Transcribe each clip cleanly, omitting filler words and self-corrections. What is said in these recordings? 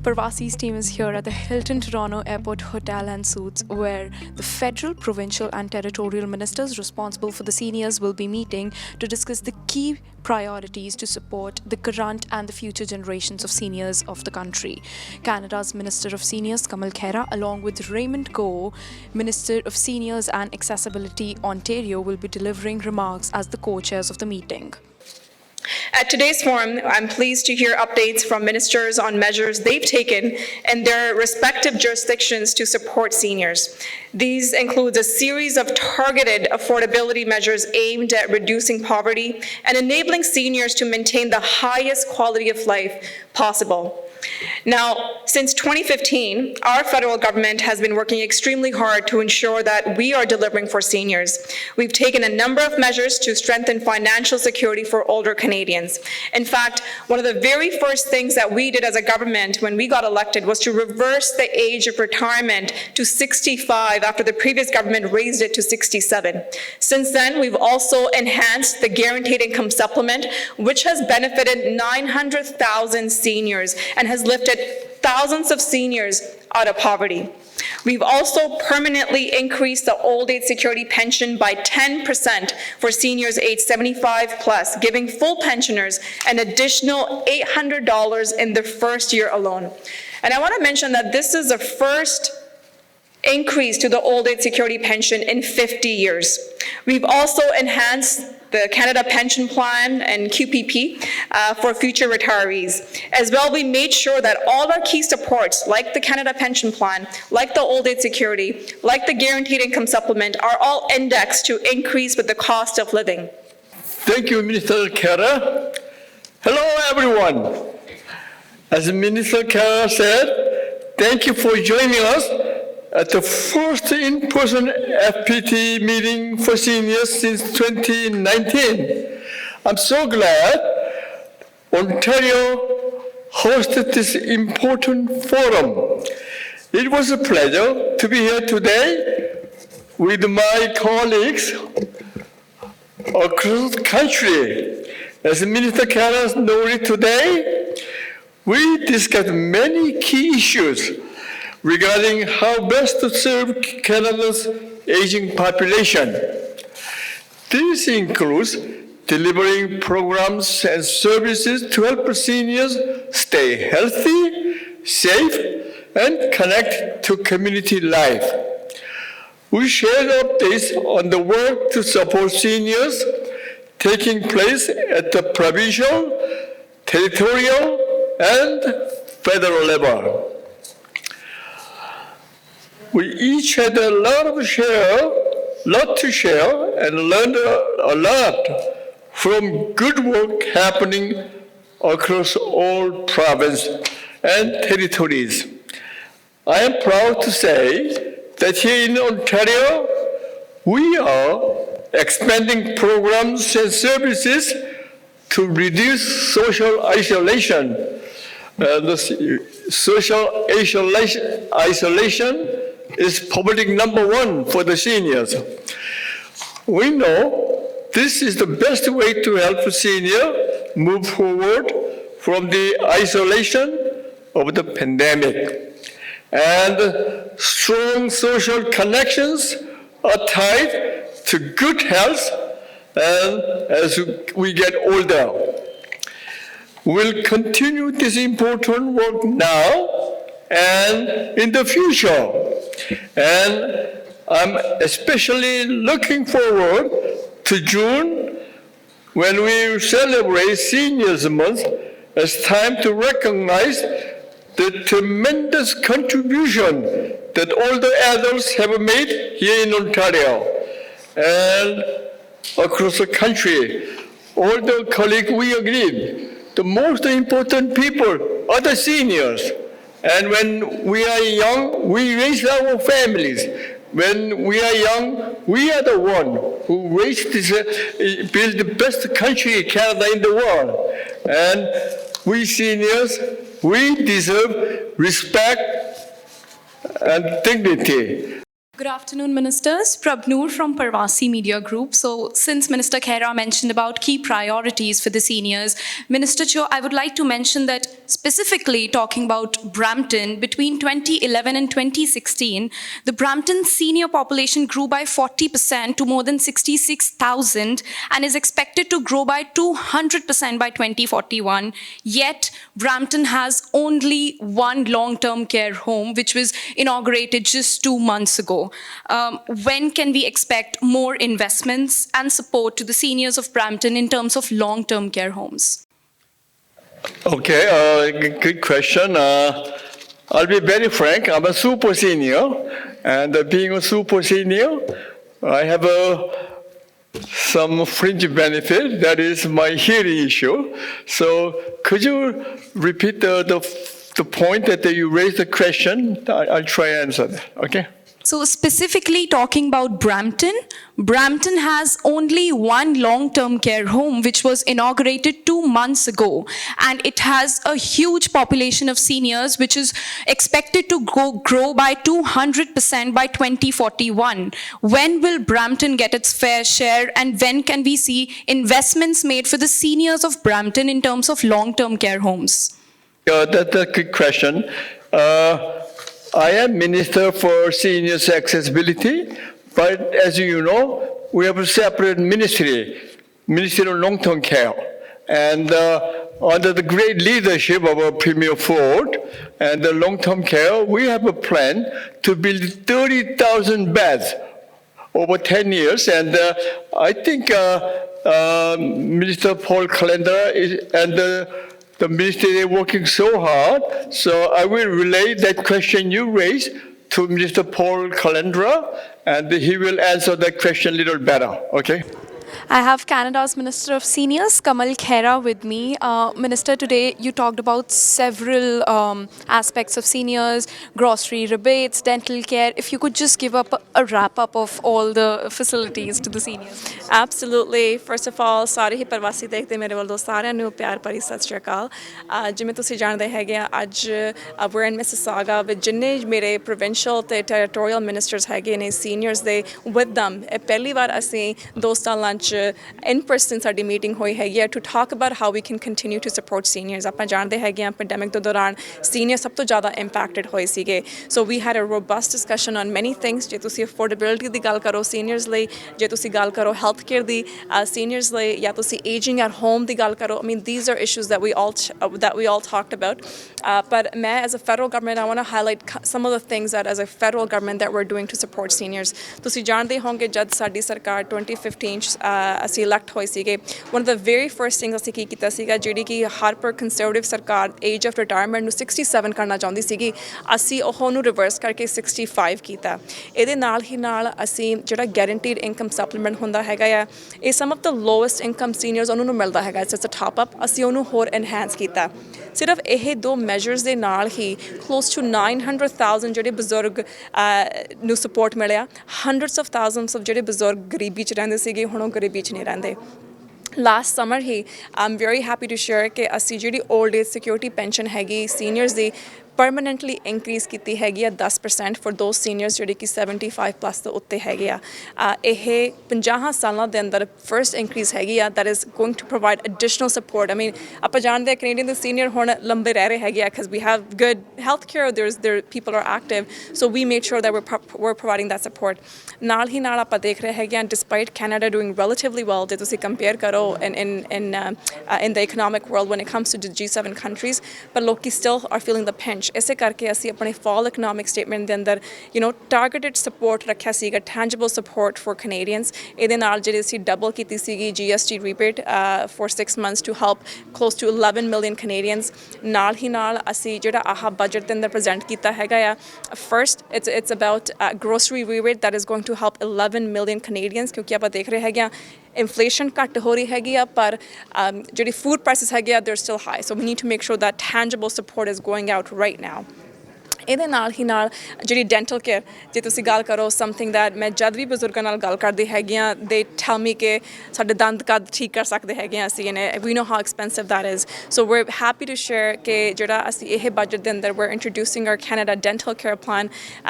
Parvasi's team is here at the Hilton Toronto Airport Hotel and Suites, where the federal, provincial and territorial ministers responsible for the seniors will be meeting to discuss the key priorities to support the current and the future generations of seniors of the country. Canada's Minister of Seniors, Kamal Khera, along with Raymond Go, Minister of Seniors and Accessibility, Ontario, will be delivering remarks as the co-chairs of the meeting. At today's forum, I'm pleased to hear updates from ministers on measures they've taken in their respective jurisdictions to support seniors. These include a series of targeted affordability measures aimed at reducing poverty and enabling seniors to maintain the highest quality of life possible. Now, since 2015, our federal government has been working extremely hard to ensure that we are delivering for seniors. We've taken a number of measures to strengthen financial security for older Canadians. In fact, one of the very first things that we did as a government when we got elected was to reverse the age of retirement to 65 after the previous government raised it to 67. Since then, we've also enhanced the guaranteed income supplement, which has benefited 900,000 seniors and has lifted thousands of seniors out of poverty. We've also permanently increased the old age security pension by 10% for seniors aged 75 plus, giving full pensioners an additional $800 in their first year alone. And I want to mention that this is the first increase to the old age security pension in 50 years. We've also enhanced the Canada Pension Plan and QPP for future retirees. As well, we made sure that all our key supports, like the Canada Pension Plan, like the old age security, like the guaranteed income supplement, are all indexed to increase with the cost of living. Thank you, Minister Khera. Hello, everyone. As Minister Khera said, thank you for joining us at the first in-person FPT meeting for seniors since 2019. I'm so glad Ontario hosted this important forum. It was a pleasure to be here today with my colleagues across the country. As Minister Khera noted today, we discussed many key issues regarding how best to serve Canada's aging population. This includes delivering programs and services to help seniors stay healthy, safe, and connect to community life. We shared updates on the work to support seniors taking place at the provincial, territorial, and federal level. We each had a lot to share, and learned a lot from good work happening across all provinces and territories. I am proud to say that here in Ontario, we are expanding programs and services to reduce social isolation. Social isolation is public number one for the seniors. We know this is the best way to help the senior move forward from the isolation of the pandemic. And strong social connections are tied to good health and as we get older. We'll continue this important work now and in the future. And I'm especially looking forward to June when we celebrate Seniors Month as time to recognize the tremendous contribution that older adults have made here in Ontario and across the country. Older colleagues, we agreed, the most important people are the seniors. And when we are young, we raise our families. When we are young, we are the one who raised this, build the best country, Canada, in the world. And we seniors, we deserve respect and dignity. Good afternoon, Ministers. Prabnoor from Parvasi Media Group. So, since Minister Khera mentioned about key priorities for the seniors, Minister Cho, I would like to mention that specifically talking about Brampton, between 2011 and 2016, the Brampton senior population grew by 40% to more than 66,000 and is expected to grow by 200% by 2041. Yet, Brampton has only one long-term care home, which was inaugurated just 2 months ago. When can we expect more investments and support to the seniors of Brampton in terms of long-term care homes? Okay, good question. I'll be very frank. I'm a super senior, and being a super senior, I have some fringe benefit. That is my hearing issue. So, could you repeat the point that you raised the question? I'll try and answer that. Okay. So specifically talking about Brampton, Brampton has only one long-term care home which was inaugurated 2 months ago, and it has a huge population of seniors which is expected to grow by 200% by 2041. When will Brampton get its fair share, and when can we see investments made for the seniors of Brampton in terms of long-term care homes? That's a good question. I am Minister for Seniors Accessibility, but as you know, we have a separate Ministry of Long-Term Care. And under the great leadership of our Premier Ford and the long-term care, we have a plan to build 30,000 beds over 10 years. And I think Minister Paul Calendar and the ministry is working so hard, so I will relay that question you raised to Mr. Paul Calendra, and he will answer that question a little better, okay? I have Canada's Minister of Seniors, Kamal Khera, with me. Minister, today you talked about several aspects of seniors, grocery rebates, dental care. If you could just give up a wrap-up of all the facilities to the seniors. Absolutely. First of all, ਸਾਰੇ ਹੀ ਪ੍ਰਵਾਸੀ ਦੇਖਦੇ ਮੇਰੇ ਵੱਲੋਂ ਸਾਰਿਆਂ ਨੂੰ ਪਿਆਰ ਭਰੀ ਸਤਿ ਸ਼੍ਰੀ ਅਕਾਲ। ਜਿਵੇਂ ਤੁਸੀਂ ਜਾਣਦੇ ਹੈਗੇ ਆ, ਅੱਜ we're in Mississauga with ਜਿੰਨੇ ਮੇਰੇ provincial ਤੇ territorial ministers ਹੈਗੇ ਨੇ seniors ਦੇ with them। ਇਹ ਪਹਿਲੀ ਵਾਰ ਅਸੀਂ ਦੋਸਤਾਂ ਲੰਚ in person ਸਾਡੀ ਮੀਟਿੰਗ ਹੋਈ ਹੈਗੀ ਆ to talk about how we can continue to support seniors। ਆਪਾਂ ਜਾਣਦੇ ਹੈਗੇ ਆ ਪੈਂਡੈਮਿਕ ਦੇ ਦੌਰਾਨ senior ਸਭ ਤੋਂ ਜ਼ਿਆਦਾ impacted ਹੋਏ ਸੀਗੇ। So we had a robust discussion on many things। ਜੇ ਤੁਸੀਂ affordability ਦੀ ਗੱਲ ਕਰੋ seniors ਲਈ, ਜੇ ਤੁਸੀਂ ਗੱਲ ਕਰੋ health care ਦੀ seniors ਲਈ, ਜਾਂ ਤੁਸੀਂ aging at home ਦੀ ਗੱਲ ਕਰੋ, I mean these are issues that we all talked about। But ਮੈਂ as a federal government I want to highlight some of the things that as a federal government that we're doing to support seniors। ਤੁਸੀਂ ਜਾਣਦੇ ਹੋਵੋਗੇ ਜਦ ਸਾਡੀ ਸਰਕਾਰ 2015 ਅਸੀਂ elect ਹੋਏ ਸੀਗੇ, one of the very first things ਅਸੀਂ ਕੀ ਕੀਤਾ ਸੀਗਾ, ਜਿਹੜੀ ਕਿ ਹਰ ਪਰ ਕੰਜ਼ਰਵੇਟਿਵ ਸਰਕਾਰ ਏਜ ਆਫ ਰਿਟਾਇਰਮੈਂਟ ਨੂੰ 67 ਕਰਨਾ ਚਾਹੁੰਦੀ ਸੀਗੀ, ਅਸੀਂ ਉਹਨੂੰ ਰਿਵਰਸ ਕਰਕੇ 65 ਕੀਤਾ। ਇਹਦੇ ਨਾਲ ਹੀ ਨਾਲ ਅਸੀਂ ਜਿਹੜਾ ਗੈਰੰਟੀਡ ਇਨਕਮ ਸਪਲੀਮੈਂਟ ਹੁੰਦਾ ਹੈਗਾ ਆ, ਇਹ sum of the lowest income seniors ਉਹਨਾਂ ਨੂੰ ਮਿਲਦਾ ਹੈਗਾ, ਇਟਸ ਅ ਟਾਪ ਅਪ, ਅਸੀਂ ਉਹਨੂੰ ਹੋਰ ਐਨਹਾਂਸ ਕੀਤਾ। ਸਿਰਫ ਇਹ ਦੋ ਮੈਜਰਸ ਦੇ ਨਾਲ ਹੀ ਕਲੋਜ਼ ਟੂ 900,000 ਜਿਹੜੇ ਬਜ਼ੁਰਗ ਨੂੰ ਸਪੋਰਟ ਮਿਲਿਆ। ਹੰਡਰਡਸ ਆਫ ਥਾਊਜ਼ੈਂਡਸ ਆਫ ਜਿਹੜੇ ਬਜ਼ੁਰਗ ਗਰੀਬੀ 'ਚ ਰਹਿੰਦੇ ਸੀਗੇ, ਹੁਣ ਉਹ ਗਰੀਬੀ 'ਚ ਨਹੀਂ ਰਹਿੰਦੇ। ਲਾਸਟ ਸਮਰ ਹੀ am very happy to share ਕਿ ਅਸੀਂ ਜਿਹੜੀ ਓਲਡ ਏਜ ਸਿਕਿਉਰਿਟੀ ਪੈਨਸ਼ਨ ਹੈਗੀ ਸੀਨੀਅਰਸ ਦੀ permanently increase ਕੀਤੀ ਹੈਗੀ ਆ 10% for those seniors ਜਿਹੜੇ ਕਿ 75 plus ਤੋਂ ਉੱਤੇ ਹੈਗੇ ਆ। ਇਹ 50 ਸਾਲਾਂ ਦੇ ਅੰਦਰ first increase ਹੈਗੀ ਆ that is going to provide additional support। I mean ਆਪਾਂ ਜਾਣਦੇ ਆ ਕੈਨੇਡੀਅਨ ਦੇ senior ਹੁਣ ਲੰਬੇ ਰਹਿ ਰਹੇ ਹੈਗੇ ਆ because we have good health care, there people are active, so we made sure that we're providing that support। ਨਾਲ ਹੀ ਨਾਲ ਆਪਾਂ ਦੇਖ ਰਹੇ ਹੈਗੇ ਆ despite Canada doing relatively well ਜੇ ਤੁਸੀਂ compare ਕਰੋ in the economic world when it comes to the G7 countries, but ਲੋਕੀ still are feeling the pinch। ਇਸੇ ਕਰਕੇ ਅਸੀਂ ਆਪਣੇ ਫਾਲ ਇਕਨੋਮਿਕ ਸਟੇਟਮੈਂਟ ਦੇ ਅੰਦਰ ਟਾਰਗੇਟਡ ਸਪੋਰਟ ਰੱਖਿਆ ਸੀਗਾ, ਟੈਂਜੀਬਲ ਸਪੋਰਟ ਫॉर ਕੈਨੇਡੀਅਨਸ। ਇਹਦੇ ਨਾਲ ਜਿਹੜੀ ਅਸੀਂ ਡਬਲ ਕੀਤੀ ਸੀਗੀ GST ਰੀਬੇਟ for 6 months to help close to 11 million Canadians। ਨਾਲ ਹੀ ਨਾਲ ਅਸੀਂ ਜਿਹੜਾ ਆਹ ਬਜਟ ਦੇ ਅੰਦਰ ਪ੍ਰੈਜ਼ੈਂਟ ਕੀਤਾ ਹੈਗਾ ਆ, first it's about grocery rebate that is going to help 11 million Canadians, ਕਿਉਂਕਿ ਆਪਾਂ ਦੇਖ ਰਹੇ ਹੈਗੇ ਆ ਇਨਫਲੇਸ਼ਨ ਘੱਟ ਹੋ ਰਹੀ ਹੈਗੀ ਆ, ਪਰ ਜਿਹੜੀ ਫੂਡ ਪ੍ਰਾਈਸਿਸ ਹੈਗੇ ਆ they're still high, so we need to make sure that tangible support is going out right now। ਇਹਦੇ ਨਾਲ ਹੀ ਨਾਲ ਜਿਹੜੀ ਡੈਂਟਲ ਕੇਅਰ ਜੇ ਤੁਸੀਂ ਗੱਲ ਕਰੋ ਸਮਥਿੰਗ ਦੈਟ ਮੈਂ ਜਦ ਵੀ ਬਜ਼ੁਰਗਾਂ ਨਾਲ ਗੱਲ ਕਰਦੀ ਹੈਗੀ ਹਾਂ ਦੇ ਟੈਲ ਮੀ ਕਿ ਸਾਡੇ ਦੰਦ ਕਦ ਠੀਕ ਕਰ ਸਕਦੇ ਹੈਗੇ ਹਾਂ ਅਸੀਂ and we know how expensive that is so we are happy to share ਕਿ ਜਿਹੜਾ ਅਸੀਂ ਇਹ ਬਜਟ ਦੇ ਅੰਦਰ ਵੀ introducing our Canada dental care plan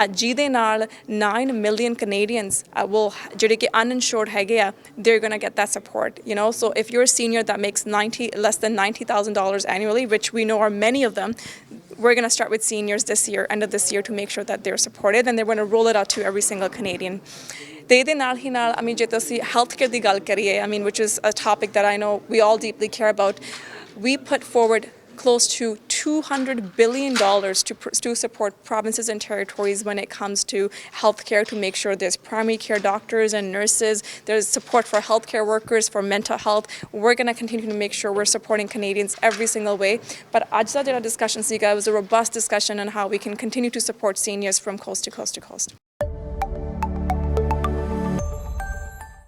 ਜਿਹਦੇ ਨਾਲ 9 ਮਿਲੀਅਨ ਕੈਨੇਡੀਅਨਸ will ਜਿਹੜੇ ਕਿ uninsured ਹੈਗੇ ਆ they're going to get that support you know so if you're a senior that makes less than $90,000 annually which we know are many of them we're going to start with seniors this year, end of this year, to make sure that they're supported, and they're going to roll it out to every single Canadian. ਤੇ ਇਹਦੇ ਨਾਲ ਹੀ ਨਾਲ I mean ਜੇ ਤੁਸੀਂ health care ਦੀ ਗੱਲ ਕਰੀਏ I mean which is a topic that I know we all deeply care about, we put forward close to $200 billion to support provinces and territories when it comes to healthcare, to make sure there's primary care doctors and nurses, there's support for healthcare workers, for mental health. We're going to continue to make sure we're supporting Canadians every single way. But ਅੱਜ ਦਾ ਜਿਹੜਾ discussion ਸੀਗਾ, it was a robust discussion on how we can continue to support seniors from coast to coast to coast.